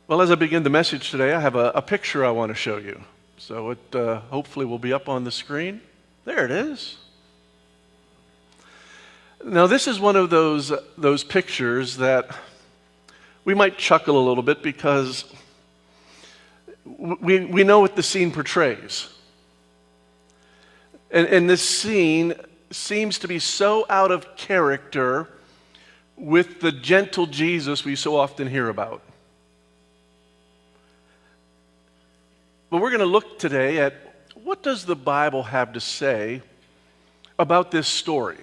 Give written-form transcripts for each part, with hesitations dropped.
Well, as I begin the message today, I have a picture I want to show you. So it hopefully will be up on the screen. There it is. Now, this is one of those pictures that we might chuckle a little bit because we know what the scene portrays. And this scene seems to be so out of character with the gentle Jesus we so often hear about. But we're going to look today at what does the Bible have to say about this story?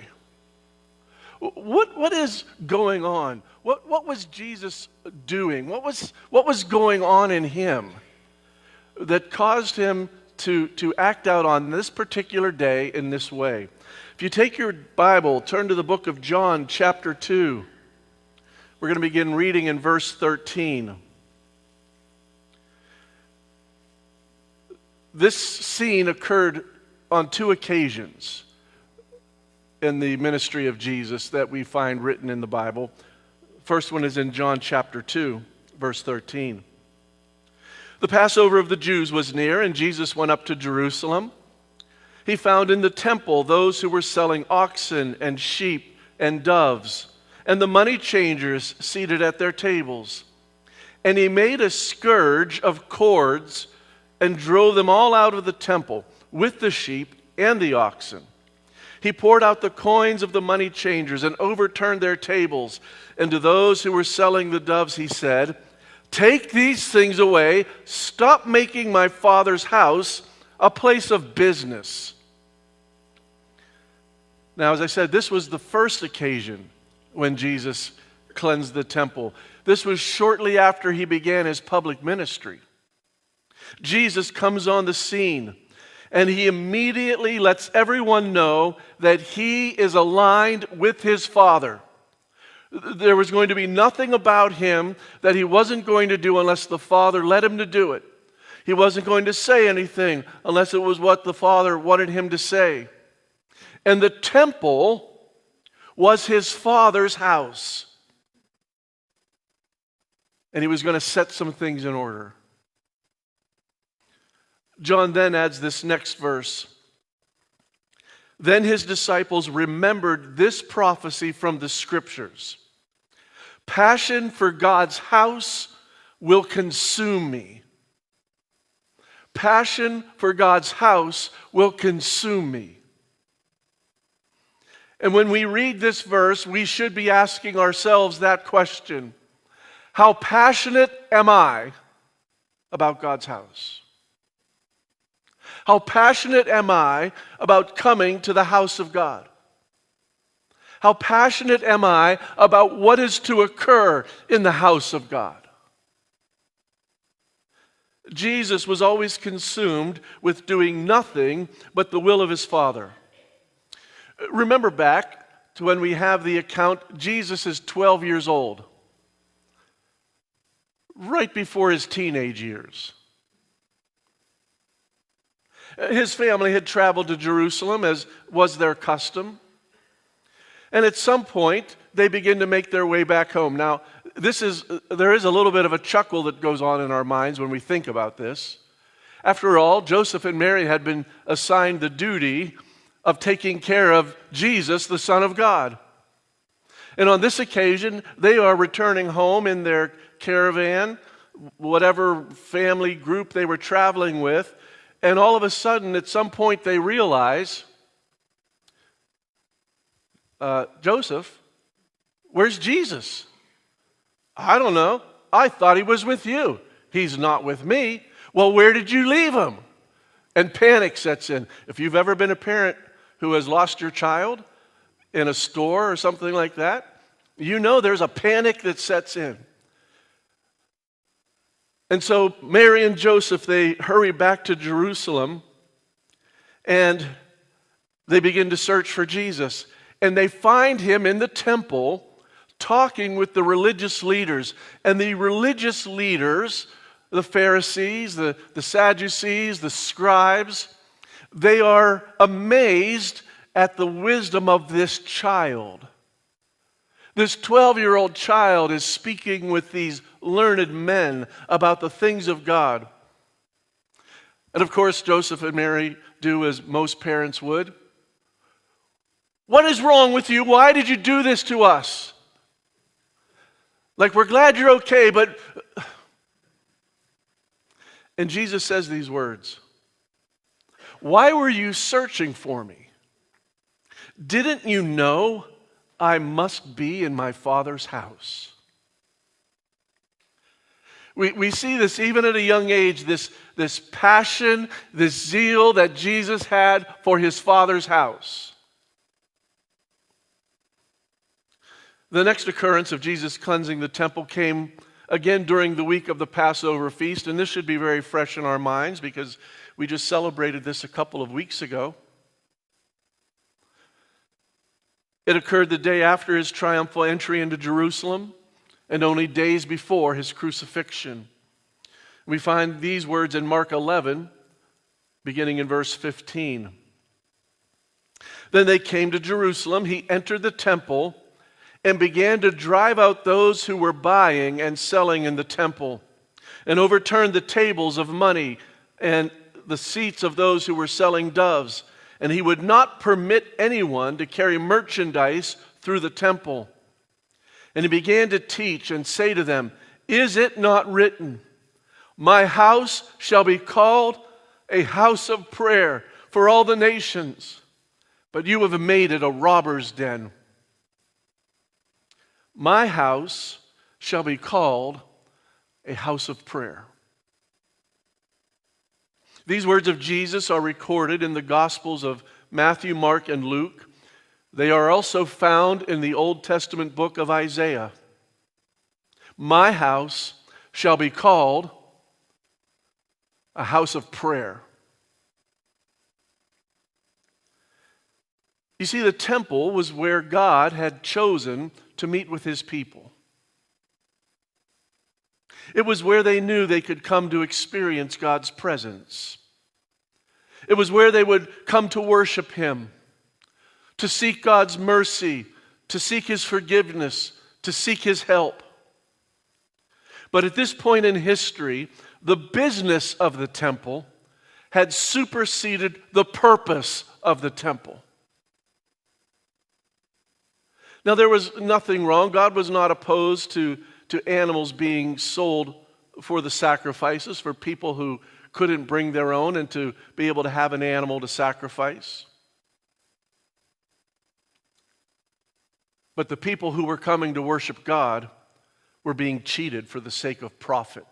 What is going on? What was Jesus doing? What was going on in him that caused him to act out on this particular day in this way? If you take your Bible, turn to the book of John, chapter 2. We're going to begin reading in verse 13. This scene occurred on two occasions in the ministry of Jesus that we find written in the Bible. First one is in John chapter 2, verse 13. The Passover of the Jews was near, and Jesus went up to Jerusalem. He found in the temple those who were selling oxen and sheep and doves, and the money changers seated at their tables. And he made a scourge of cords and drove them all out of the temple with the sheep and the oxen. He poured out the coins of the money changers and overturned their tables. And to those who were selling the doves he said, "Take these things away. Stop making my Father's house a place of business." Now, as I said, this was the first occasion when Jesus cleansed the temple. This was shortly after he began his public ministry. Jesus comes on the scene, and he immediately lets everyone know that he is aligned with his Father. There was going to be nothing about him that he wasn't going to do unless the Father led him to do it. He wasn't going to say anything unless it was what the Father wanted him to say. And the temple was his Father's house. And he was going to set some things in order. John then adds this next verse. Then his disciples remembered this prophecy from the Scriptures. Passion for God's house will consume me. Passion for God's house will consume me. And when we read this verse, we should be asking ourselves that question. How passionate am I about God's house? How passionate am I about coming to the house of God? How passionate am I about what is to occur in the house of God? Jesus was always consumed with doing nothing but the will of his Father. Remember back to when we have the account, Jesus is 12 years old, right before his teenage years. His family had traveled to Jerusalem, as was their custom. And at some point, they begin to make their way back home. Now, there is a little bit of a chuckle that goes on in our minds when we think about this. After all, Joseph and Mary had been assigned the duty of taking care of Jesus, the Son of God. And on this occasion, they are returning home in their caravan, whatever family group they were traveling with. And all of a sudden, at some point, they realize, Joseph, where's Jesus? I don't know. I thought he was with you. He's not with me. Well, where did you leave him? And panic sets in. If you've ever been a parent who has lost your child in a store or something like that, you know there's a panic that sets in. And so Mary and Joseph, they hurry back to Jerusalem and they begin to search for Jesus. And they find him in the temple talking with the religious leaders. And the religious leaders, the Pharisees, the Sadducees, the scribes, they are amazed at the wisdom of this child. This 12-year-old child is speaking with these learned men about the things of God. And of course, Joseph and Mary do as most parents would. What is wrong with you? Why did you do this to us? Like, we're glad you're okay, but... And Jesus says these words. Why were you searching for me? Didn't you know I must be in my Father's house? We see this even at a young age, this passion, this zeal that Jesus had for his Father's house. The next occurrence of Jesus cleansing the temple came again during the week of the Passover feast, and this should be very fresh in our minds because we just celebrated this a couple of weeks ago. It occurred the day after his triumphal entry into Jerusalem and only days before his crucifixion. We find these words in Mark 11, beginning in verse 15. Then they came to Jerusalem. He entered the temple and began to drive out those who were buying and selling in the temple, and overturned the tables of money and the seats of those who were selling doves. And he would not permit anyone to carry merchandise through the temple. And he began to teach and say to them, is it not written, my house shall be called a house of prayer for all the nations, but you have made it a robber's den. My house shall be called a house of prayer. These words of Jesus are recorded in the Gospels of Matthew, Mark, and Luke. They are also found in the Old Testament book of Isaiah. My house shall be called a house of prayer. You see, the temple was where God had chosen to meet with his people. It was where they knew they could come to experience God's presence. It was where they would come to worship him, to seek God's mercy, to seek his forgiveness, to seek his help. But at this point in history, the business of the temple had superseded the purpose of the temple. Now, there was nothing wrong. God was not opposed to animals being sold for the sacrifices, for people who couldn't bring their own and to be able to have an animal to sacrifice. But the people who were coming to worship God were being cheated for the sake of profit.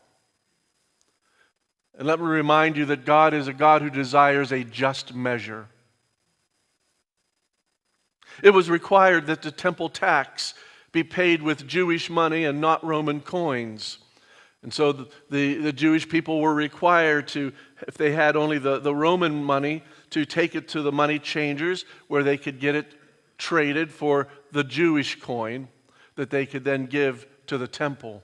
And let me remind you that God is a God who desires a just measure. It was required that the temple tax be paid with Jewish money and not Roman coins. And so the Jewish people were required to, if they had only the Roman money, to take it to the money changers where they could get it traded for the Jewish coin that they could then give to the temple.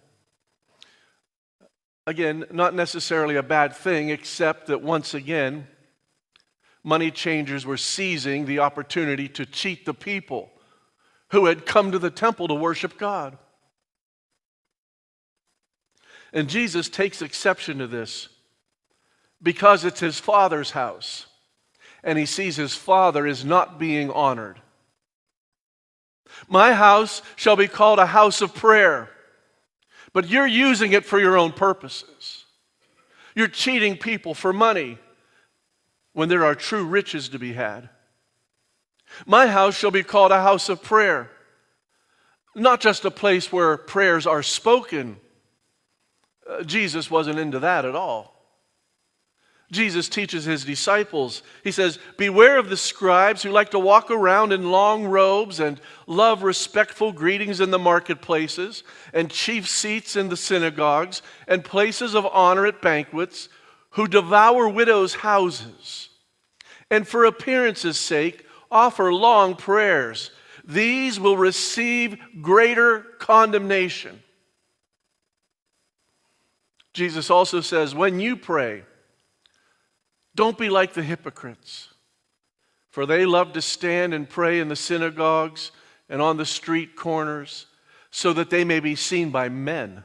Again, not necessarily a bad thing, except that once again, money changers were seizing the opportunity to cheat the people who had come to the temple to worship God. And Jesus takes exception to this because it's his Father's house, and he sees his Father is not being honored. My house shall be called a house of prayer, but you're using it for your own purposes. You're cheating people for money when there are true riches to be had. My house shall be called a house of prayer, not just a place where prayers are spoken. Jesus wasn't into that at all. Jesus teaches his disciples. He says, beware of the scribes who like to walk around in long robes and love respectful greetings in the marketplaces and chief seats in the synagogues and places of honor at banquets, who devour widows' houses and for appearance's sake offer long prayers. These will receive greater condemnation. Jesus also says, when you pray, don't be like the hypocrites, for they love to stand and pray in the synagogues and on the street corners so that they may be seen by men.